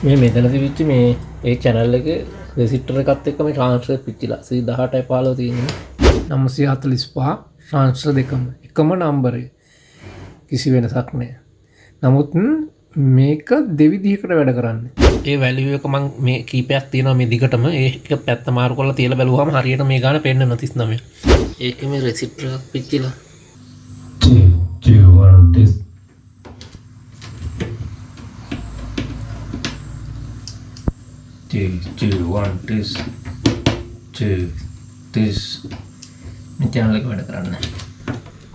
මේ මෙතන තිබිච්ච මේ ඒ channel එකේ රෙසිස්ටර් එකත් එක්ක මේ ට්‍රාන්ස්ෆර් පිච්චිලා 18යි 15 තියෙන්නේ 945 ට්‍රාන්ස්ෆර් දෙකම එකම නම්බරේ කිසි වෙනසක් නැහැ. නමුත් මේක දෙවිදිහකට වැඩ කරන්නේ. ඒ වැලියු එක මම මේ කීපයක් තියෙනවා මේ දිගටම ඒක පැත්ත මාරු කරලා තියලා බැලුවාම හරියට මේ ගාන පෙන්නන 39. ඒකේ මේ රෙසිස්ටර් එකක් පිච්චිලා 2 1 this මේ channel එක වැඩ කරන්නේ.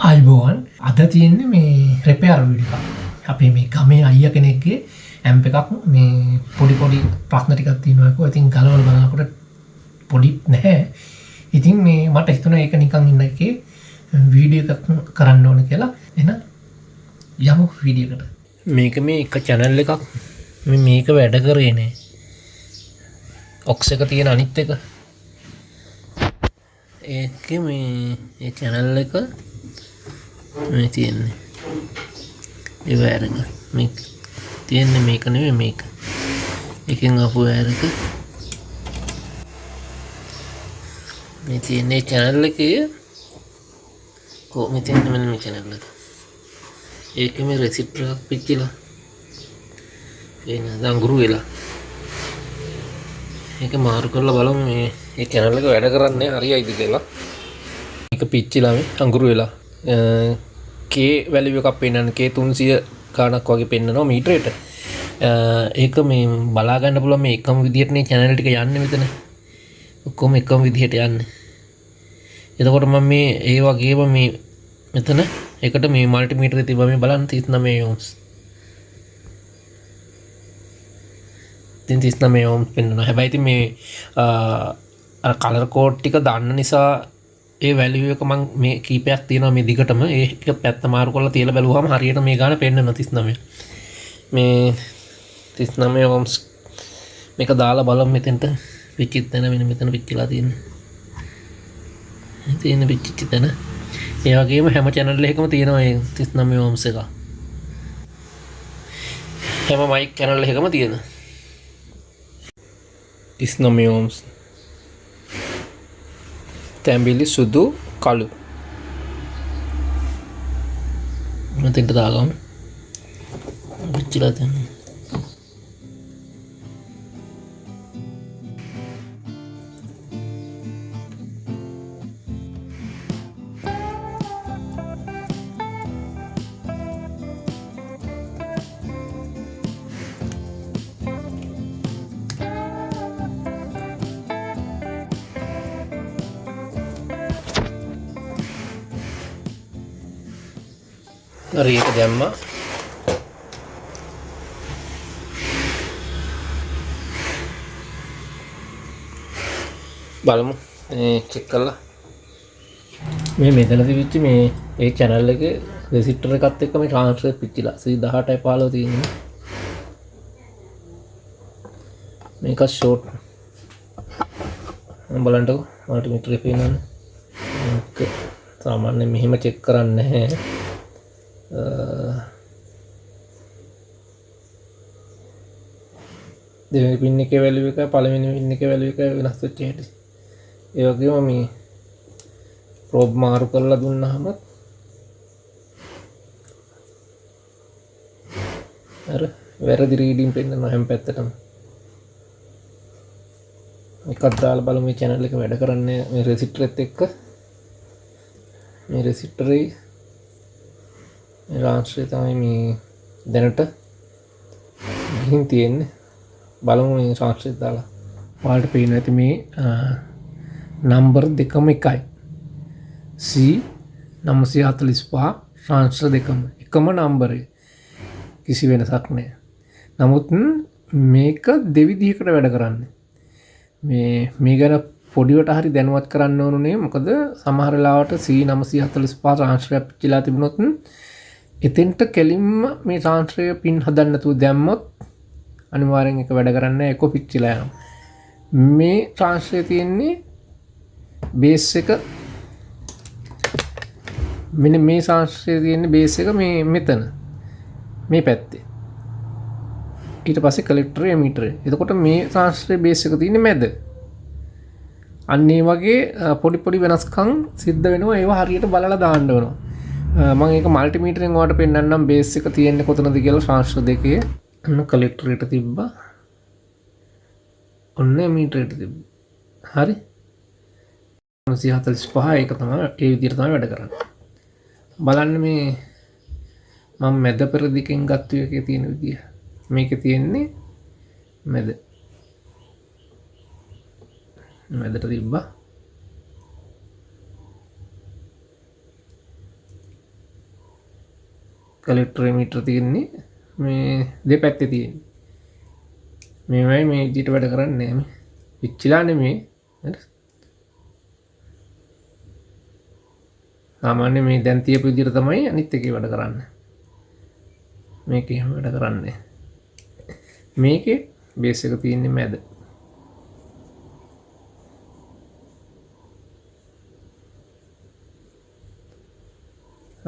අයිබෝන් අද තියෙන්නේ මේ රිපෙයාර් වීඩියෝ එකක්. අපි මේ ගමේ අයියා කෙනෙක්ගේ ඇම්ප් එකක් මේ පොඩි ප්‍රශ්න ටිකක් තියෙනවා ඒක. ඉතින් ගලවලා බලනකොට පොඩි නැහැ. ඉතින් මේ මට හිතුණා ඒක නිකන් ඉන්න එකේ වීඩියෝ එකක් කරන්න ඕන කියලා. එහෙනම් යමු වීඩියෝ එකට. මේක මේ එක channel එකක් මේක වැඩ කරේ නේ. ඔක්ස් එක තියෙන අනිත් එක ඒක මේ channel එක මේ තියෙන්නේ ඒ වයර් එක මේ තියෙන්නේ මේක නෙවෙයි මේක එකෙන් ආපු වයර් එක මේ තියෙන්නේ channel එකේ කොහොමද තියෙන්නේ මෙන්න මේ channel එක ඒකේ මේ රෙසිස්ටර් එකක් පිච්චිලා එන දඟුරු වෙලා ඒක මාරු කරලා බලමු මේ channel එක වැඩ කරන්නේ හරියයිද කියලා. ඒක පිච්චිලා මේ අඟුරු වෙලා K value එකක් පෙන්නන K 300 ගණක් වගේ පෙන්නනවා මීටරයට. ඒක මේ බලා ගන්න පුළුවන් මේ එකම විදිහට නේ channel ටික යන්නේ මෙතන. ඔක්කොම එකම විදිහට යන්නේ. එතකොට මම මේ ඒ වගේම මේ මෙතන එකට මේ මල්ටිමීටරේ තිබ්බා මේ බලන්න 39 ohms. 39 ohms පෙන්වනවා. හැබැයි ඉතින් මේ අර කලර් කෝඩ් ටික දාන්න නිසා ඒ වැලියු එක මම මේ කීපයක් තියෙනවා මේ දිගටම ඒක පැත්ත මාරු කරලා තියලා බැලුවාම හරියට මේ ගාන පෙන්නන 39. මේ 39 ohms මේක දාලා බලමු මෙතෙන්ට පිච්චිත් තැන මෙතන පිච්චිලා තියෙන්නේ. තියෙන පිච්චිච්ච තැන. ඒ වගේම හැම channel එකකම තියෙනවා මේ 39 ohms එක. හැම mic channel එකකම තියෙනවා. 39 ohms තැඹිලි සුදු කළු මෙතෙන්ට දාගමු පිච්චිලා තියෙනවා හරි ඒක දැම්මා බලමු චෙක් කරලා මේ මෙතන තිබිච්ච මේ ඒ channel එකේ රෙසිස්ටර් එකත් එක්ක මේ ට්‍රාන්ස්ෆර් පිච්චිලා 18යි 15 තියෙන්නේ මේක ෂෝට් බලන්නකෝ මල්ටිමීටර් එකේ පේනවනේ ඒක සාමාන්‍යයෙන් මෙහෙම චෙක් කරන්නේ නැහැ දෙවෙනි පින් එකේ වැලියු එක පළවෙනි පින් එකේ වැලියු එක වෙනස් වෙච්ච හැටි. ඒ වගේම මේ ප්‍රෝබ් මාරු කරලා දුන්නාම අර වැරදි රීඩින් පෙන්නනවා හැම පැත්තටම. එකක් දාලා බලමු මේ channel එක වැඩ කරන්නේ මේ රෙසිස්ටරෙත් එක්ක. මේ රෙසිස්ටරේ රාන්ස්ට්‍රේ තමයි මේ දැනට ගිහින් තියෙන්නේ බලමු මේ රාන්ස්ට්‍රේ දාලා ඔයාලට පේනවා ඇති මේ නම්බර් දෙකම එකයි C 945 රාන්ස්ට්‍රේ දෙකම එකම නම්බරේ කිසි වෙනසක් නැහැ. නමුත් මේක දෙවිදිහකට වැඩ කරන්නේ මේ ගැන පොඩිවට හරි දැනුවත් කරන්න ඕනේ. මොකද සමහර වෙලාවට C 945 රාන්ස්ට්‍රේ පිච්චිලා තිබුණොත් එතෙන්ට කෙලින්ම මේ ට්‍රාන්ස්ෆර් පින් හදන්න නැතුව දැම්මොත් අනිවාර්යෙන් එක වැඩ කරන්නේ නැහැ. ඒක පිච්චිලා යනවා. මේ ට්‍රාන්ස්ෆර් තියෙන්නේ බේස් එක මෙන්න මේ ට්‍රාන්ස්ෆර් තියෙන්නේ බේස් එක මේ මෙතන මේ පැත්තේ ඊට පස්සේ කලෙක්ටර් එමීටර්. එතකොට මේ ට්‍රාන්ස්ටරේ බේස් එක තියෙන්නේ මැද. අන්න ඒ වගේ පොඩි වෙනස්කම් සිද්ධ වෙනවා. ඒවා හරියට බලලා දාන්න වෙනවා. මම ඒක මල්ටිමීටරෙන් ඔයාලට පෙන්නන්නම් බේස් එක තියෙන්නේ කොතනද කියලා ට්‍රාන්ස්ටර් දෙකේ. ඔන්න කලෙක්ටරේට තිබ්බා. ඔන්න මීටරේට තිබ්බා. හරි. 345 ඒක තමයි ඒ විදිහට තමයි වැඩ කරන්නේ. බලන්න මේ මම මැද පෙරදිකෙන් ගත්ත එකේ තියෙන විදිය. මේකේ තියෙන්නේ මැදට තිබ්බා. කලෙක්ටර් මීටර තියෙන්නේ මේ දෙපැත්තේ තියෙන්නේ. මේවයි මේ විදිහට වැඩ කරන්නේ මේ. පිච්චිලා නෙමෙයි. හරි. සාමාන්‍ය මේ දැන් තියපු විදිහට තමයි අනිත් එකේ වැඩ කරන්නේ. මේකේ හැම වැඩ කරන්නේ. මේකේ බේස් එක තියෙන්නේ මැද.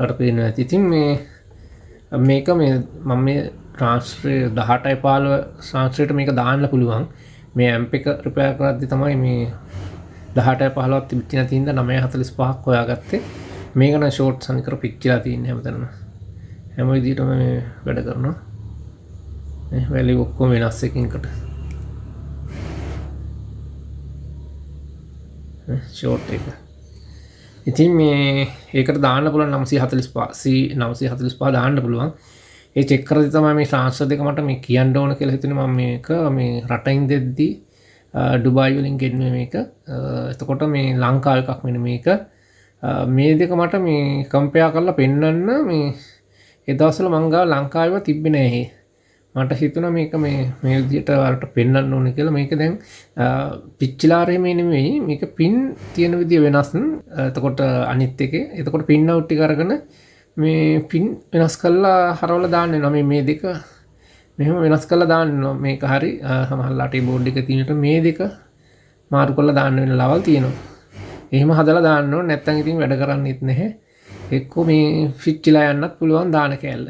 අර පේනවා. ඉතින් මේක මේ මම මේ ට්‍රාන්ස්ෆර් 18යි 15 ට්‍රාන්ස්ෆරේට මේක දාන්න පුළුවන්. මේ ඇම්ප් එක රිපෙයාර් කරද්දි තමයි මේ 18යි 15ක් තිබිච්ච නැති හින්දා 945ක් හොයාගත්තේ. මේක නම් ෂෝට් සනිකර පිච්චිලා තියෙන්නේ හැමතැනම. හැම විදිහටම මේ වැඩ කරනවා. මේ වැලියු ඔක්කොම වෙනස් එකකින්කට. ෂෝට් එක. ඉතින් මේ ඒකට දාන්න පුළුවන් 945 945 දාන්න පුළුවන්. ඒ චෙක් කරද්දි තමයි මේ ට්‍රාන්ස්ෆර් දෙක මට මේ කියන්න ඕන කියලා හිතුනේ. මම මේක මේ රටින් දෙද්දි ඩුබායි වලින් ගෙන්නුවේ මේක. එතකොට මේ ලංකාව එකක් මෙන්න මේක. මේ දෙක මට මේ කම්පෙයාර් කරලා පෙන්වන්න මේ ඒ දවස්වල මං ගාව ලංකාවේව තිබ්බේ නැහැ. මට හිතුණා මේක මේ විදිහට වලට පෙන්වන්න ඕනේ කියලා. මේක දැන් පිච්චිලා රෙමේ නෙමෙයි. මේක පින් තියෙන විදිය වෙනස්. එතකොට අනිත් එකේ එතකොට පින් අවුට් ටික අරගෙන මේ පින් වෙනස් කරලා හරවලා දාන්න වෙනවා. මේ දෙක මෙහෙම වෙනස් කරලා දාන්න වෙනවා. මේක හරි සමහරලාට ඒ බෝඩ් එක තියෙනට මේ දෙක මාරු කරලා දාන්න වෙන ලවල් තියෙනවා. එහෙම හදලා දාන්න ඕනේ. නැත්නම් ඉතින් වැඩ කරන්නේත් නැහැ. එක්කෝ මේ පිච්චිලා යන්නත් පුළුවන් දාන කෑල්ල.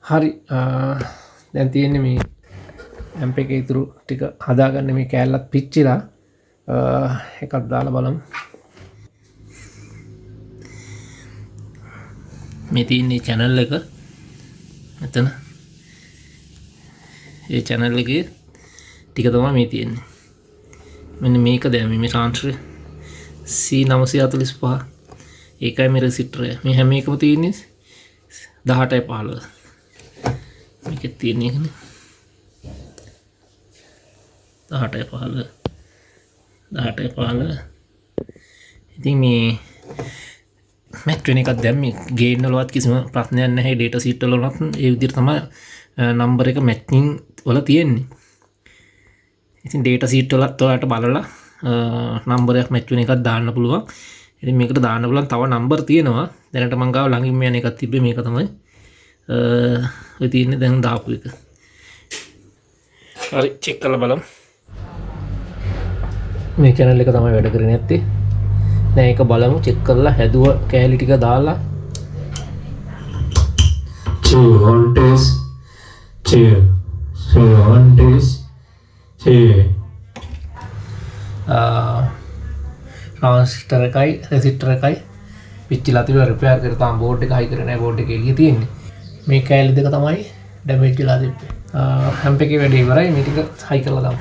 හරි. දැන් තියෙන්නේ මේ ඇම්ප් එකේ ඉතුරු ටික හදාගන්න මේ කෑල්ලත් පිච්චිලා එකක් දාලා බලමු. මේ තියෙන්නේ channel එක. මෙතන. ඒ channel එකේ ටික තමයි මේ තියෙන්නේ. මෙන්න මේක දැන් මේ ට්‍රාන්ස්ෆර් C945 ඒකයි මේ රෙසිස්ටර් එක. මේ හැම එකම තියෙන්නේ 18යි 15. මේක තියෙන්නේ නේ 18යි 15 18යි 15. ඉතින් මේ මැච් වෙන එකක් දැන් මේ ගේන් වලවත් කිසිම ප්‍රශ්නයක් නැහැ. ඩේටා සීට් වලවත් ඒ විදිහට තමයි නම්බර එක මැචින් වල තියෙන්නේ. ඉතින් ඩේටා සීට් වලත් ඔයාලට බලලා නම්බරයක් මැච් වෙන එකක් දාන්න පුළුවන්. ඉතින් මේකට දාන්න පුළුවන් තව නම්බර් තියෙනවා. දැනට මං ගාව ළඟින්ම යන එකක් තිබ්බේ මේක තමයි. ඔය තියෙන්නේ දැන් දාපු එක. හරි චෙක් කරලා බලමු. මේ channel එක තමයි වැඩ කරන්නේ නැත්තේ. දැන් ඒක බලමු චෙක් කරලා හැදුව කෑලි ටික දාලා. on test on test transistor එකයි රෙසිස්ටර් එකයි පිච්චිලා තිබුණා. රිපෙයාර් කරලා තාම බෝඩ් එක හයි කරේ නැහැ. බෝඩ් එකේ එළිය තියෙන්නේ. මේ කෑලි දෙක තමයි ඩැමේජ් වෙලා තිබ්බේ. හැම්ප් එකේ වැඩේ ඉවරයි. මේ ටික හයි කරලා දාමු.